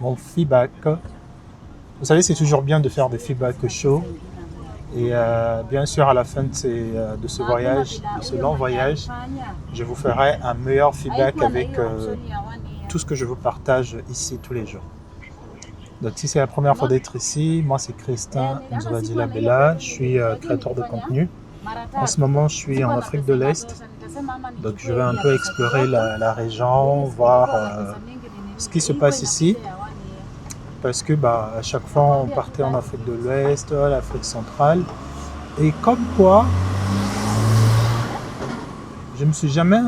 mon feedback. Vous savez, c'est toujours bien de faire des feedbacks chauds. Et bien sûr, à la fin de ce voyage, de ce long voyage, je vous ferai un meilleur feedback avec tout ce que je vous partage ici tous les jours. Donc, si c'est la première fois d'être ici, moi c'est Christin Nzobadila Bella, je suis créateur de contenu. En ce moment, je suis en Afrique de l'Est, donc je vais un peu explorer la région, voir ce qui se passe ici, parce que à chaque fois on partait en Afrique de l'Ouest, l'Afrique centrale, et comme quoi, je me suis jamais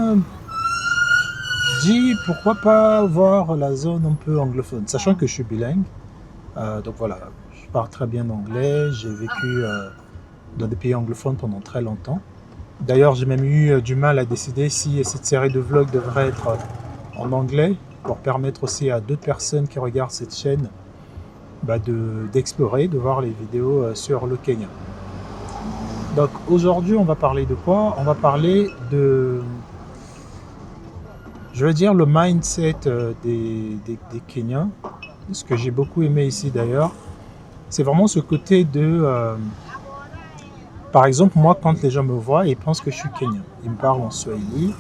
dit pourquoi pas voir la zone un peu anglophone, sachant que je suis bilingue. Donc voilà, je parle très bien anglais, j'ai vécu dans des pays anglophones pendant très longtemps. D'ailleurs, j'ai même eu du mal à décider si cette série de vlogs devrait être en anglais, pour permettre aussi à d'autres personnes qui regardent cette chaîne d'explorer, de voir les vidéos sur le Kenya. Donc aujourd'hui, on va parler de quoi? On va parler de, je veux dire, le mindset des Kenyans. Ce que j'ai beaucoup aimé ici d'ailleurs, c'est vraiment ce côté de... par exemple, moi, quand les gens me voient, ils pensent que je suis Kenyan. Ils me parlent en Swahili.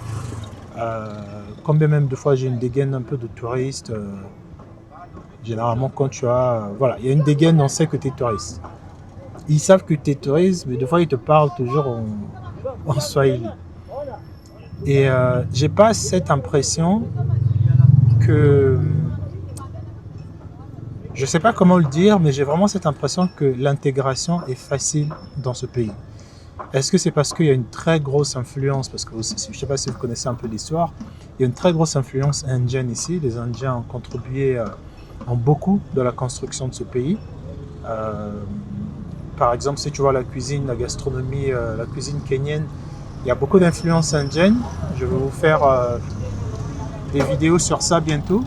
Combien même de fois j'ai une dégaine un peu de touriste. Généralement, quand tu as... voilà, il y a une dégaine, on sait que tu es touriste. Ils savent que tu es touriste, mais des fois, ils te parlent toujours en Swahili. Et j'ai pas cette impression que... Je sais pas comment le dire, mais j'ai vraiment cette impression que l'intégration est facile dans ce pays. Est-ce que c'est parce qu'il y a une très grosse influence, parce que je ne sais pas si vous connaissez un peu l'histoire, il y a une très grosse influence indienne ici. Les Indiens ont contribué en beaucoup dans la construction de ce pays. Par exemple, si tu vois la cuisine, la gastronomie, la cuisine kenyenne, il y a beaucoup d'influence indienne. Je vais vous faire des vidéos sur ça bientôt.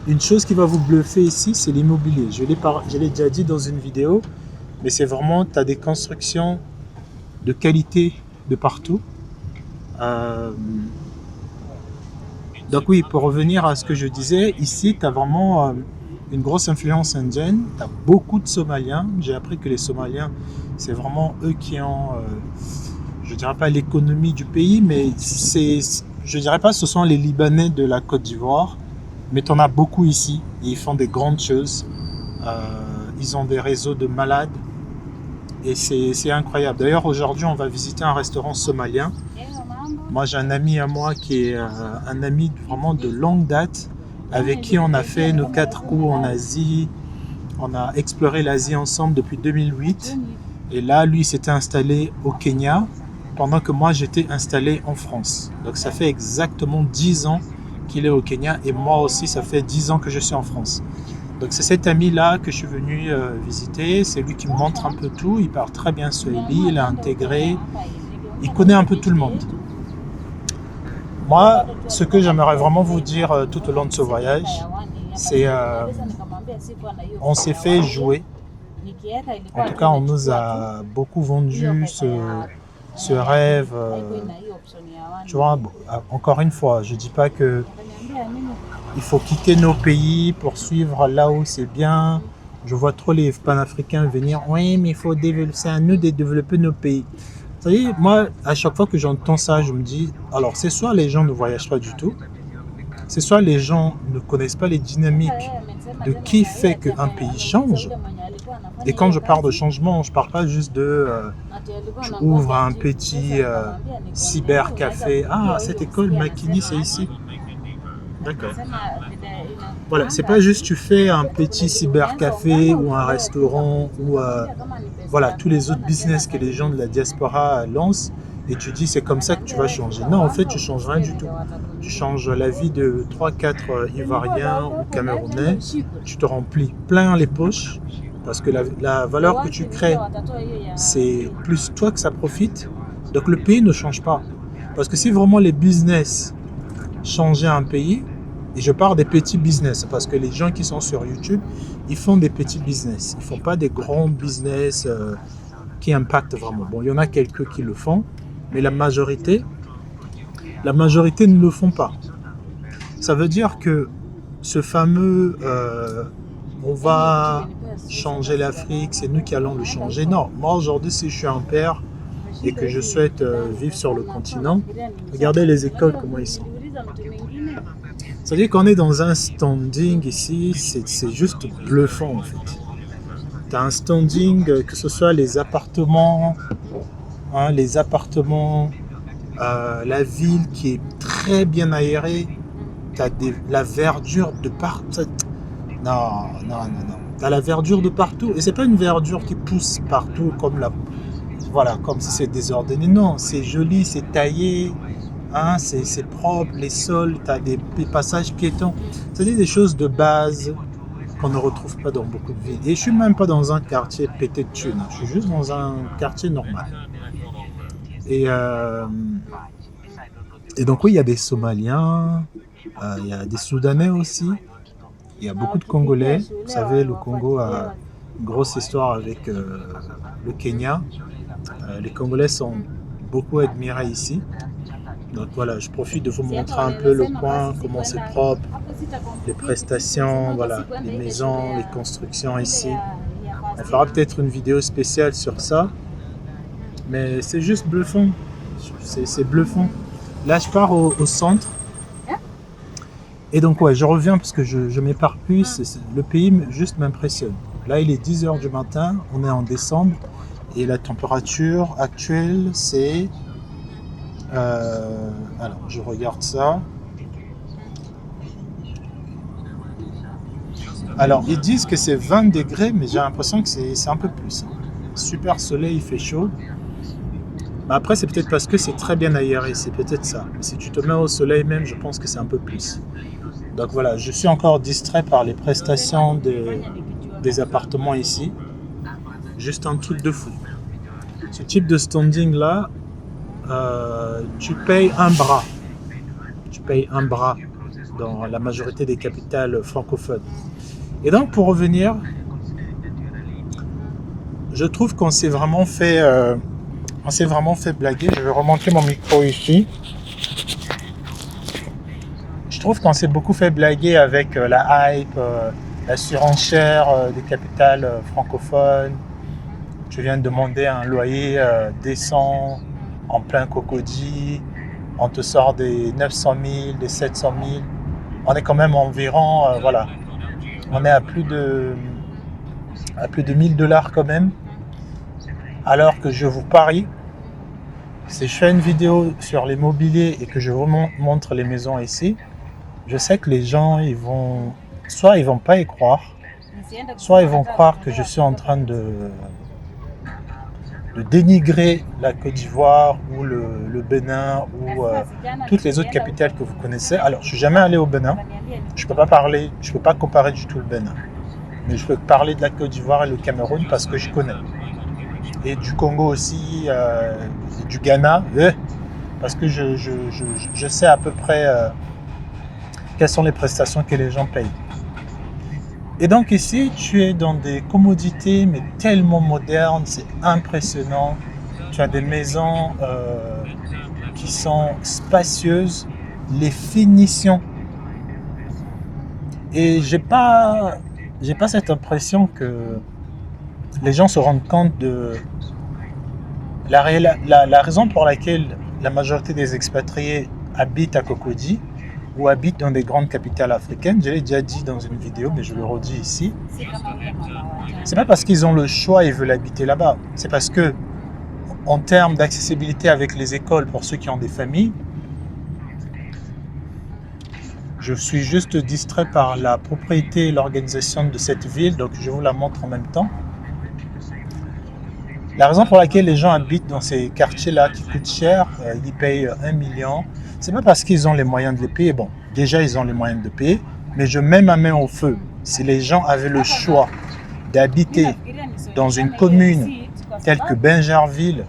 Une chose qui va vous bluffer ici, c'est l'immobilier. Je l'ai déjà dit dans une vidéo, mais c'est vraiment, tu as des constructions de qualité de partout. Donc oui, pour revenir à ce que je disais, ici, tu as vraiment une grosse influence indienne. Tu as beaucoup de Somaliens. J'ai appris que les Somaliens, c'est vraiment eux qui ont, je ne dirais pas l'économie du pays, mais je ne dirais pas que ce sont les Libanais de la Côte d'Ivoire. Mais tu en as beaucoup ici, et ils font des grandes choses. Ils ont des réseaux de malades, et c'est incroyable. D'ailleurs, aujourd'hui, on va visiter un restaurant somalien. Moi, j'ai un ami à moi qui est un ami vraiment de longue date, avec qui on a fait nos 4 coups en Asie. On a exploré l'Asie ensemble depuis 2008. Et là, lui, s'était installé au Kenya, pendant que moi, j'étais installé en France. Donc, ça fait exactement 10 ans qu'il est au Kenya, et moi aussi ça fait 10 ans que je suis en France. Donc c'est cet ami là que je suis venu visiter. C'est lui qui me montre un peu tout. Il parle très bien Swahili, il a intégré, il connaît un peu tout le monde. Moi, ce que j'aimerais vraiment vous dire tout au long de ce voyage, c'est on s'est fait jouer. En tout cas, on nous a beaucoup vendu ce rêve. Tu vois, encore une fois, je dis pas que il faut quitter nos pays pour suivre là où c'est bien. Je vois trop les panafricains venir. Oui, mais il faut développer, c'est à nous de développer nos pays. Vous savez, moi, à chaque fois que j'entends ça, je me dis, alors c'est soit les gens ne voyagent pas du tout, c'est soit les gens ne connaissent pas les dynamiques de qui fait qu'un pays change. Et quand je parle de changement, je ne parle pas juste de tu ouvres un petit cybercafé. Ah, cette école Makini, c'est ici. D'accord. Voilà, c'est pas juste tu fais un petit cybercafé ou un restaurant ou voilà, tous les autres business que les gens de la diaspora lancent et tu dis c'est comme ça que tu vas changer. Non, en fait, tu changes rien du tout. Tu changes la vie de 3-4 Ivoiriens ou Camerounais, tu te remplis plein les poches parce que la valeur que tu crées, c'est plus toi que ça profite. Donc le pays ne change pas. Parce que si vraiment les business changeaient un pays, et je parle des petits business, parce que les gens qui sont sur YouTube, ils font des petits business. Ils ne font pas des grands business qui impactent vraiment. Bon, il y en a quelques qui le font, mais la majorité ne le font pas. Ça veut dire que ce fameux on va changer l'Afrique, c'est nous qui allons le changer. Non, moi aujourd'hui, si je suis un père et que je souhaite vivre sur le continent, regardez les écoles, comment ils sont. C'est-à-dire qu'on est dans un standing ici, c'est juste bluffant en fait. Tu as un standing, que ce soit les appartements, la ville qui est très bien aérée, tu as la verdure de partout. Non. Tu as la verdure de partout. Et c'est pas une verdure qui pousse partout comme si c'est désordonné. Non, c'est joli, c'est taillé, c'est propre, les sols, tu as des passages piétons. C'est des choses de base qu'on ne retrouve pas dans beaucoup de villes. Et je suis même pas dans un quartier pété de thunes. Je suis juste dans un quartier normal. Et donc oui, il y a des Somaliens, il y a des Soudanais aussi. Il y a beaucoup de Congolais. Vous savez, le Congo a une grosse histoire avec le Kenya. Les Congolais sont beaucoup admirés ici. Donc voilà, je profite de vous montrer un peu le coin, comment c'est propre, les prestations, voilà, les maisons, les constructions ici. On fera peut-être une vidéo spéciale sur ça. Mais c'est juste bluffant. C'est bluffant. Là, je pars au centre. Et donc, ouais, je reviens parce que je m'éparpille. Le pays juste m'impressionne. Là, il est 10h du matin. On est en décembre. Et la température actuelle, c'est... alors, je regarde ça. Alors, ils disent que c'est 20 degrés, mais j'ai l'impression que c'est un peu plus. Super soleil, il fait chaud. Mais après, c'est peut-être parce que c'est très bien aéré, c'est peut-être ça. Mais si tu te mets au soleil même, je pense que c'est un peu plus. Donc voilà, je suis encore distrait par les prestations des appartements ici. Juste un truc de fou. Ce type de standing-là, tu payes un bras. Tu payes un bras dans la majorité des capitales francophones. Et donc, pour revenir, je trouve qu'on s'est vraiment fait... blaguer. Je vais remonter mon micro ici. Je trouve qu'on s'est beaucoup fait blaguer avec la hype, la surenchère des capitales francophones. Je viens de demander un loyer décent en plein Cocody. On te sort des 900 000, des 700 000. On est quand même environ, voilà. On est à plus de $1000 quand même. Alors que je vous parie, si je fais une vidéo sur l'immobilier et que je vous montre les maisons ici, je sais que les gens, soit ils vont pas y croire, soit ils vont croire que je suis en train de dénigrer la Côte d'Ivoire ou le Bénin ou toutes les autres capitales que vous connaissez. Alors, je suis jamais allé au Bénin. Je peux pas comparer du tout le Bénin. Mais je peux parler de la Côte d'Ivoire et le Cameroun parce que je connais. Et du Congo aussi, et du Ghana, parce que je sais à peu près quelles sont les prestations que les gens payent. Et donc ici, tu es dans des commodités, mais tellement modernes, c'est impressionnant. Tu as des maisons qui sont spacieuses, les finitions. Et j'ai pas cette impression que les gens se rendent compte de la raison pour laquelle la majorité des expatriés habitent à Cocody ou habitent dans des grandes capitales africaines. Je l'ai déjà dit dans une vidéo, mais je le redis ici. C'est pas parce qu'ils ont le choix et veulent habiter là-bas. C'est parce que, en termes d'accessibilité avec les écoles pour ceux qui ont des familles, je suis juste distrait par la propriété et l'organisation de cette ville, donc je vous la montre en même temps. La raison pour laquelle les gens habitent dans ces quartiers-là qui coûtent cher, ils payent 1 million, c'est pas parce qu'ils ont les moyens de les payer. Bon, déjà ils ont les moyens de payer, mais je mets ma main au feu. Si les gens avaient le choix d'habiter dans une commune telle que Bingerville,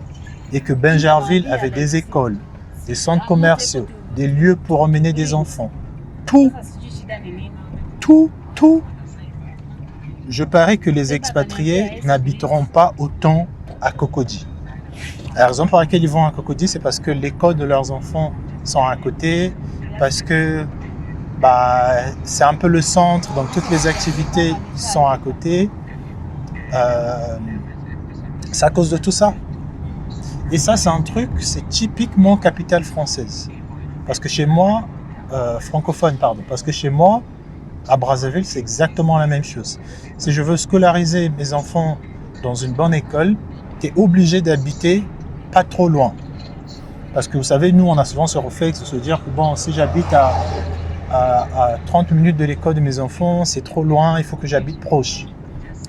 et que Bingerville avait des écoles, des centres commerciaux, des lieux pour emmener des enfants, tout, je parie que les expatriés n'habiteront pas autant à Cocody. La raison pour laquelle ils vont à Cocody, c'est parce que l'école de leurs enfants sont à côté, parce que c'est un peu le centre, donc toutes les activités sont à côté. C'est à cause de tout ça. Et ça, c'est un truc, c'est typiquement capitale française. Parce que chez moi, francophone, pardon, parce que chez moi, à Brazzaville, c'est exactement la même chose. Si je veux scolariser mes enfants dans une bonne école, tu es obligé d'habiter pas trop loin. Parce que vous savez, nous, on a souvent ce réflexe de se dire que bon, si j'habite à 30 minutes de l'école de mes enfants, c'est trop loin, il faut que j'habite proche.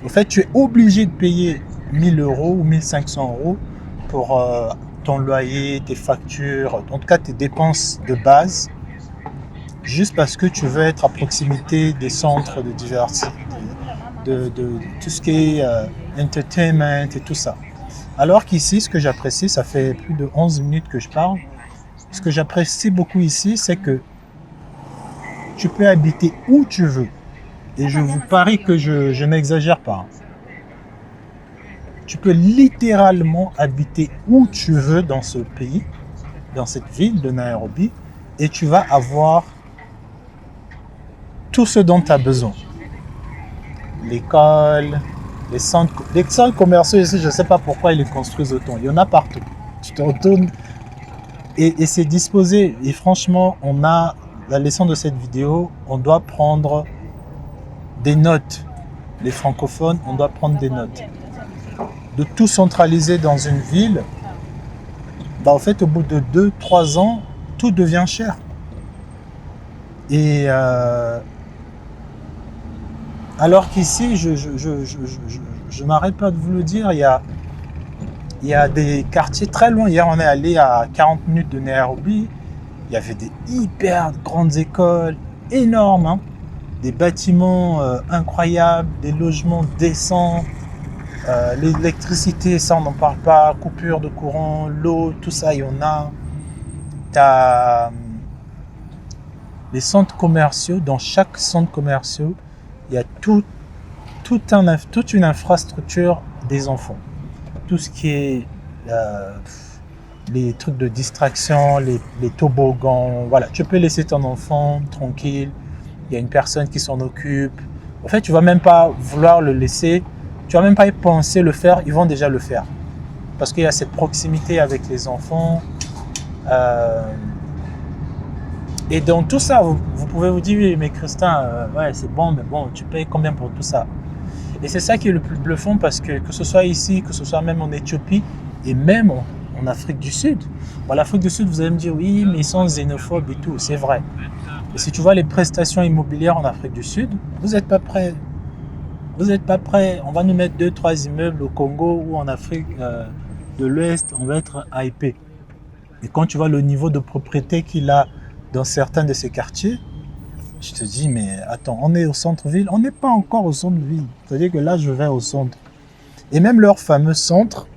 En fait, tu es obligé de payer 1000 euros ou 1500 euros pour ton loyer, tes factures, en tout cas tes dépenses de base, juste parce que tu veux être à proximité des centres de diversité, de tout ce qui est entertainment et tout ça. Alors qu'ici, ce que j'apprécie, ça fait plus de 11 minutes que je parle, ce que j'apprécie beaucoup ici, c'est que tu peux habiter où tu veux. Et je vous parie que je n'exagère pas. Tu peux littéralement habiter où tu veux dans ce pays, dans cette ville de Nairobi, et tu vas avoir tout ce dont tu as besoin. L'école, les centres commerciaux ici, je ne sais pas pourquoi ils les construisent autant. Il y en a partout. Tu te retournes et c'est disposé. Et franchement, on a la leçon de cette vidéo, on doit prendre des notes. Les francophones, on doit prendre des notes. De tout centraliser dans une ville, en fait, au bout de 2-3 ans, tout devient cher. Et alors qu'ici, je n'arrête pas de vous le dire, il y a des quartiers très loin. Hier, on est allé à 40 minutes de Nairobi. Il y avait des hyper grandes écoles, énormes, hein, des bâtiments incroyables, des logements décents. L'électricité, ça on n'en parle pas, coupure de courant, l'eau, tout ça, il y en a. Tu as les centres commerciaux, dans chaque centre commercial, il y a toute une infrastructure des enfants. Tout ce qui est les trucs de distraction, les toboggans, voilà, tu peux laisser ton enfant tranquille, il y a une personne qui s'en occupe. En fait, tu ne vas même pas vouloir le laisser. Tu ne vas même pas y penser le faire, ils vont déjà le faire. Parce qu'il y a cette proximité avec les enfants. Et dans tout ça, vous pouvez vous dire, oui, mais Christin, ouais, c'est bon, mais bon, tu payes combien pour tout ça? Et c'est ça qui est le plus bluffant parce que ce soit ici, que ce soit même en Éthiopie et même en Afrique du Sud. Bon, l'Afrique du Sud, vous allez me dire, oui, mais ils sont xénophobes et tout, c'est vrai. Et si tu vois les prestations immobilières en Afrique du Sud, vous n'êtes pas prêts. Vous n'êtes pas prêts. On va nous mettre 2-3 immeubles au Congo ou en Afrique de l'Ouest, on va être hypé. Et quand tu vois le niveau de propriété qu'il a dans certains de ces quartiers, je te dis, mais attends, on est au centre-ville, on n'est pas encore au centre-ville. C'est-à-dire que là, je vais au centre. Et même leur fameux centre,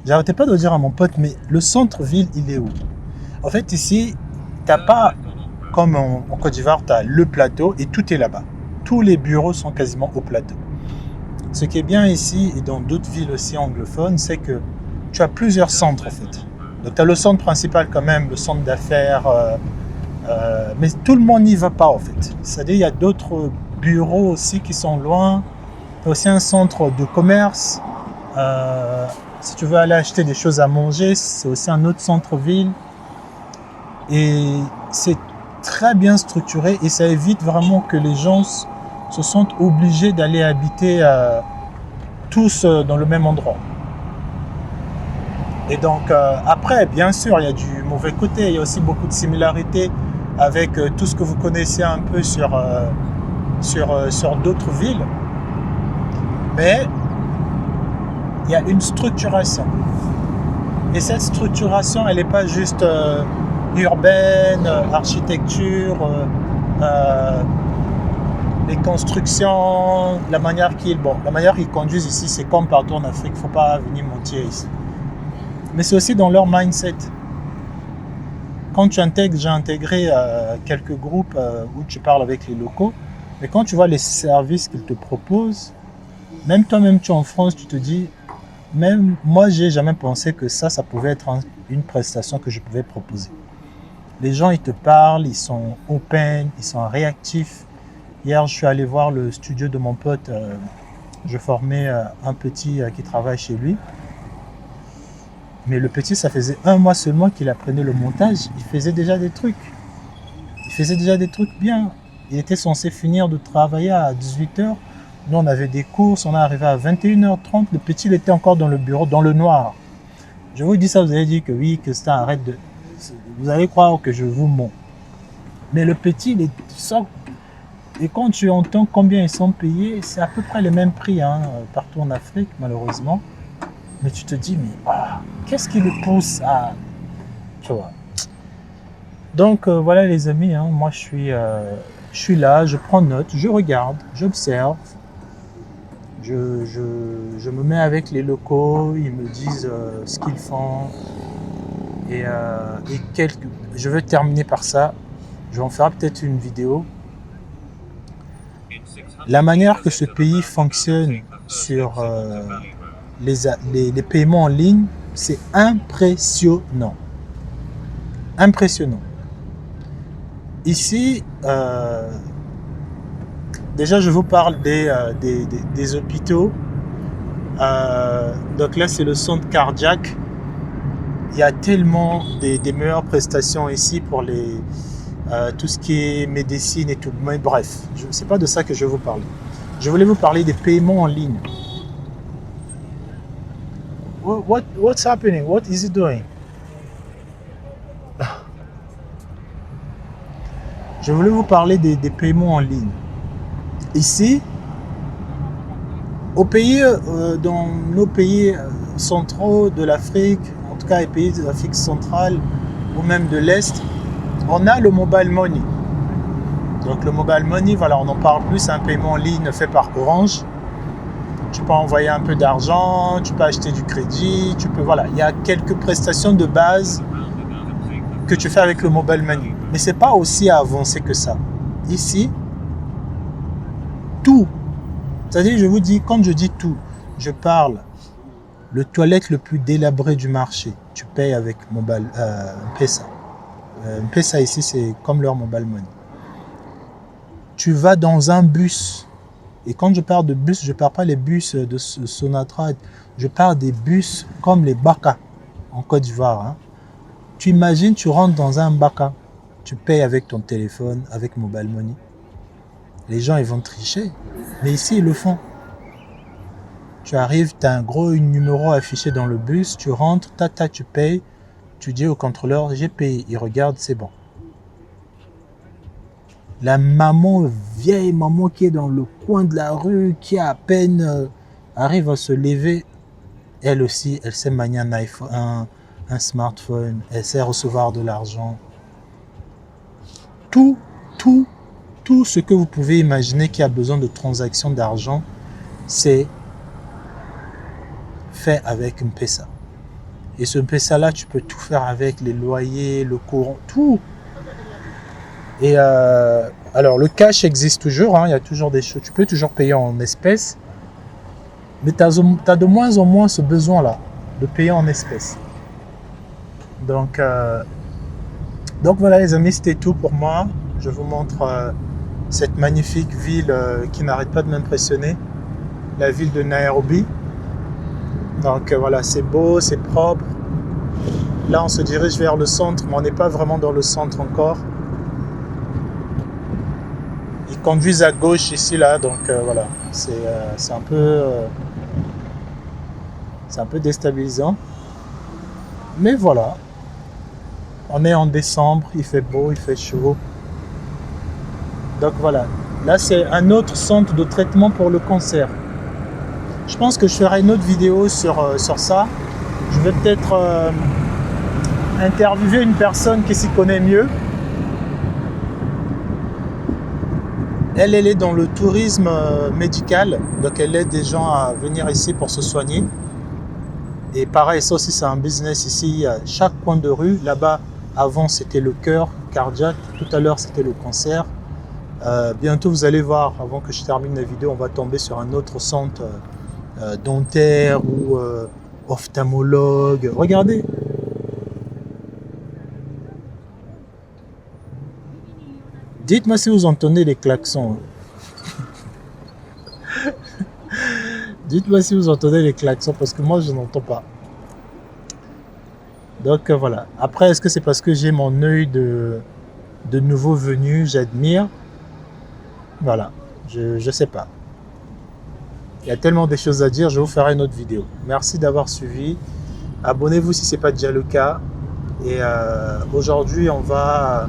j'arrêtais pas de dire à mon pote, mais le centre-ville, il est où? En fait, ici, tu n'as pas, comme en Côte d'Ivoire, tu as le plateau et tout est là-bas. Tous les bureaux sont quasiment au plateau. Ce qui est bien ici et dans d'autres villes aussi anglophones, c'est que tu as plusieurs centres en fait. Donc tu as le centre principal quand même, le centre d'affaires, mais tout le monde n'y va pas en fait. C'est-à-dire il y a d'autres bureaux aussi qui sont loin. Tu as aussi un centre de commerce. Si tu veux aller acheter des choses à manger, c'est aussi un autre centre-ville. Et c'est très bien structuré et ça évite vraiment que les gens se sentent obligés d'aller habiter tous dans le même endroit. Et donc après, bien sûr, il y a du mauvais côté, il y a aussi beaucoup de similarités avec tout ce que vous connaissez un peu sur d'autres villes. Mais il y a une structuration. Et cette structuration, elle n'est pas juste urbaine, architecture, les constructions, la manière qu'ils conduisent ici, c'est comme partout en Afrique, il ne faut pas venir mentir ici. Mais c'est aussi dans leur mindset. Quand tu intègres, j'ai intégré quelques groupes où tu parles avec les locaux, mais quand tu vois les services qu'ils te proposent, même toi-même tu es en France, tu te dis, même moi j'ai jamais pensé que ça pouvait être une prestation que je pouvais proposer. Les gens, ils te parlent, ils sont open, ils sont réactifs. Hier, je suis allé voir le studio de mon pote. Je formais un petit qui travaille chez lui. Mais le petit, ça faisait 1 mois seulement qu'il apprenait le montage. Il faisait déjà des trucs. Il faisait déjà des trucs bien. Il était censé finir de travailler à 18h. Nous, on avait des courses. On est arrivé à 21h30. Le petit, il était encore dans le bureau, dans le noir. Je vous dis ça, vous allez dire que oui, que ça arrête de... Vous allez croire que je vous mens. Mais le petit, il est ça. Et quand tu entends combien ils sont payés, c'est à peu près le même prix partout en Afrique, malheureusement. Mais tu te dis, mais qu'est-ce qui le pousse à... Tu vois. Donc voilà les amis, moi je suis là, je prends note, je regarde, j'observe. Je me mets avec les locaux, ils me disent ce qu'ils font. Et je vais terminer par ça. Je vais en faire peut-être une vidéo. La manière que ce pays fonctionne sur les paiements en ligne, c'est impressionnant. Impressionnant. Ici, déjà je vous parle des hôpitaux. Donc là, c'est le centre cardiaque. Il y a tellement des meilleures prestations ici pour tout ce qui est médecine et tout. Mais bref, c'est pas de ça que je vais vous parler. Je voulais vous parler des paiements en ligne. What's happening? What is it doing? Je voulais vous parler des paiements en ligne. Ici, dans nos pays centraux de l'Afrique, en tout cas les pays de l'Afrique centrale ou même de l'Est, on a le mobile money. Donc le mobile money, voilà, on en parle plus, c'est un paiement en ligne fait par Orange. Tu peux envoyer un peu d'argent, tu peux acheter du crédit, voilà, il y a quelques prestations de base que tu fais avec le mobile money. Mais c'est pas aussi avancé que ça. Ici, tout. C'est-à-dire, je vous dis, quand je dis tout, je parle le toilette le plus délabré du marché. Tu payes avec M-Pesa. M-Pesa ici, c'est comme leur mobile money. Tu vas dans un bus. Et quand je parle de bus, je ne parle pas les bus de Sonatra. Je parle des bus comme les Baka en Côte d'Ivoire. Tu imagines, tu rentres dans un Baka. Tu payes avec ton téléphone, avec mobile money. Les gens, ils vont tricher. Mais ici, ils le font. Tu arrives, tu as un gros numéro affiché dans le bus. Tu rentres, tu payes. Tu dis au contrôleur, j'ai payé. Il regarde, c'est bon. La vieille maman qui est dans le coin de la rue, qui à peine arrive à se lever, elle aussi, elle sait manier un iPhone, un smartphone, elle sait recevoir de l'argent. Tout ce que vous pouvez imaginer qui a besoin de transactions d'argent, c'est fait avec M-Pesa. Et ce M-Pesa-là, tu peux tout faire avec les loyers, le courant, tout. Et alors, le cash existe toujours, il y a toujours des choses, tu peux toujours payer en espèces, mais tu as de moins en moins ce besoin-là de payer en espèces. Donc voilà les amis, c'était tout pour moi. Je vous montre cette magnifique ville qui n'arrête pas de m'impressionner, la ville de Nairobi. Donc voilà, c'est beau, c'est propre. Là, on se dirige vers le centre, mais on n'est pas vraiment dans le centre encore. Ils conduisent à gauche ici, là, donc voilà, c'est un peu déstabilisant. Mais voilà, on est en décembre, il fait beau, il fait chaud. Donc voilà, là c'est un autre centre de traitement pour le cancer. Je pense que je ferai une autre vidéo sur ça. Je vais peut-être interviewer une personne qui s'y connaît mieux. Elle est dans le tourisme médical, donc elle aide des gens à venir ici pour se soigner. Et pareil, ça aussi c'est un business ici, à chaque coin de rue. Là-bas, avant c'était le cœur cardiaque, tout à l'heure c'était le cancer. Bientôt vous allez voir, avant que je termine la vidéo, on va tomber sur un autre centre dentaire ou ophtalmologue. Regardez. Dites-moi si vous entendez les klaxons. Dites-moi si vous entendez les klaxons parce que moi je n'entends pas. Donc voilà. Après, est-ce que c'est parce que j'ai mon œil de nouveau venu, j'admire? Voilà. Je sais pas. Il y a tellement de choses à dire, je vais vous ferai une autre vidéo. Merci d'avoir suivi. Abonnez-vous si ce n'est pas déjà le cas. Et aujourd'hui, on va...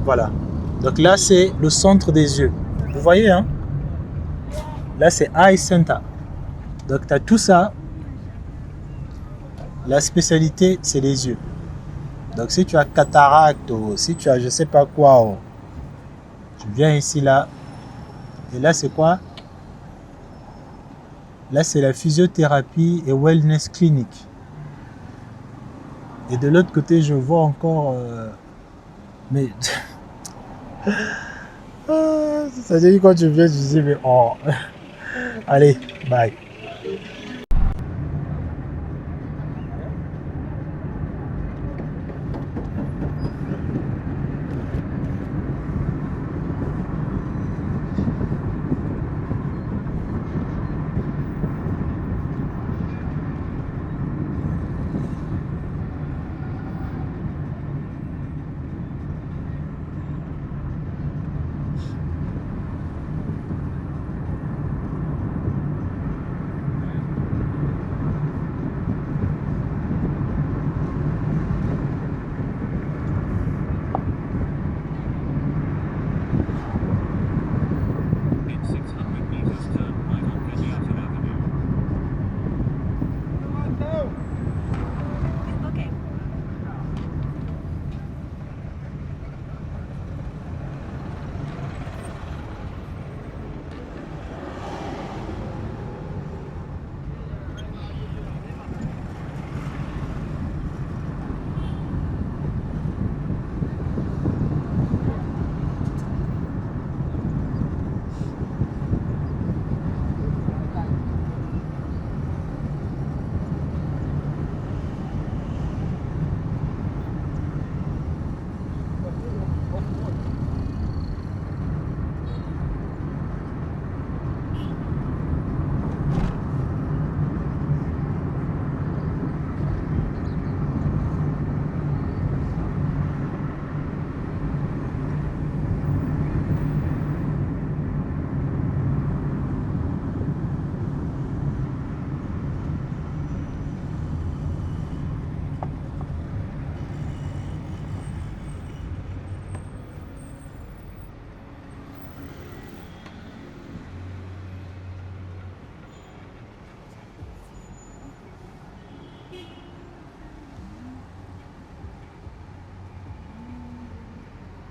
Voilà. Donc là, c'est le centre des yeux. Vous voyez, hein? Là, c'est Eye Center. Donc, tu as tout ça. La spécialité, c'est les yeux. Donc, si tu as cataracte ou si tu as je sais pas quoi, tu viens ici, là. Et là, c'est quoi? Là, c'est la physiothérapie et wellness clinic. Et de l'autre côté, je vois encore... mais... ça dit quand tu viens, je dis, mais oh... Allez, bye.